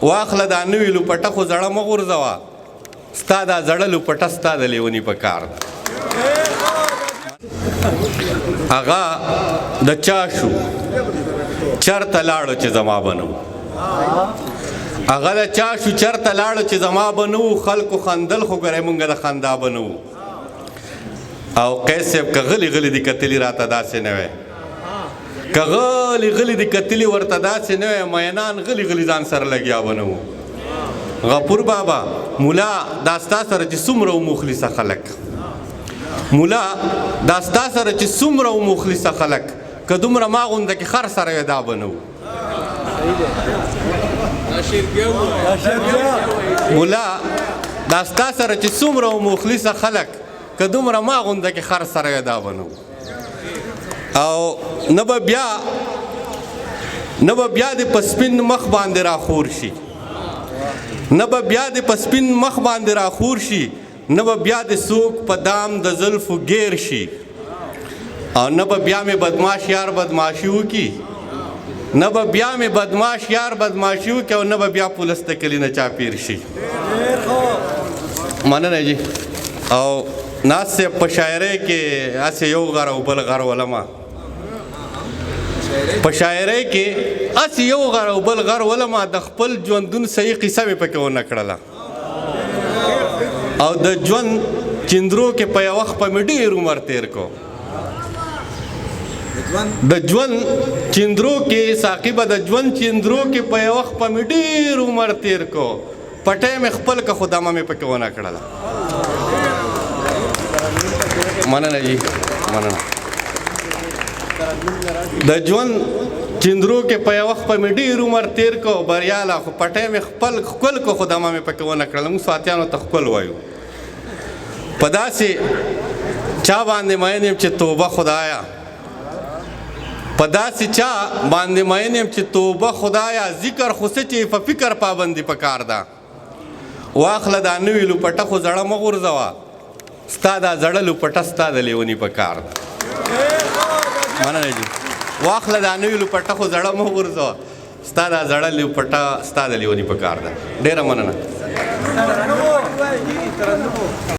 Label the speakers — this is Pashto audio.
Speaker 1: واخله دا نوې لوپټه خو زړه مه غورځوه ستا دا زړه لوپټه ستا د لیوني په کار ده هغه د چا شو چرته لاړو چې زما به نه و هغه د چا شو چرته لاړو چې زما به نه و خلکو خندل خو ګورئ مونږ د خندا به نه و او قیس صاحب که غلی غلی دي کتلي راته داسې نه وی که غلی غلی دي کتلي ورته داسې نه وی مینان غلی غلی ځان سره لګیا به نه و غفور بابا مولا دا ستا سره چې څومره و مخلصه خلک مولا دا ستا سره چې څومره و مخلصه خلک که دومره ما غونده کې خر سره وی دا به نه و مولا دا ستا سره چې څومره و مخلصه خلک که دومره ما غونده کې خر سره وی دا به نه و او نه به بیا د په سپین مخ باندې راخور شي نه به بیا د په سپین مخ باندې راخور شي نه به بیا د څوک په دام د زلفو ګیر شي او نه به بیا مې بدماش یار بدماشي وکړي نه به بیا مې بدماش یار بدماشي وکړي او نه به بیا پولیس د کلي نه چاپیر شي مننه جی او ناز صاحب په شاعرۍ کې هسې یو غر او بل غر ولمه په شاعرۍ کې هسې یو غر او بل غر ولمه د خپل ژوندون صحیح قصه مې پکې ونه کړله او د ژوند چندرو کې په یو وخت په مې ډېر عمر تیر کو د ژوند چندرو کې ساقبه د ژوند چندرو کې په یو وخت په مې ډېر عمر تیر کو پټی مې خپل که خو دمه مې پکې ونه کړله مننه جی مننه د ژوند چندرو کې په یو وخت په مې ډېر عمر تیر کو بریاله خو پټی مې خپل ښکل کو خو دمه مې پکې ونه کړله موږ سواتیانو ته ښکل وایو په داسې چا باندې مین یم چې توبه خدایا په داسې چا باندې مین یم چې توبه خدایا ذکر خو څه چې په فکر پابندي پکار ده واخله دا نوې لوپټه خو زړه مه غورځوه ستا دا زړه لوپټه ستا د لیوني په کار ده مننه جي واخله دا نوې لوپټه خو زړه مه غورځوه ستا دا زړه لوپټه ستا د لیوني په کار ده ډېره مننه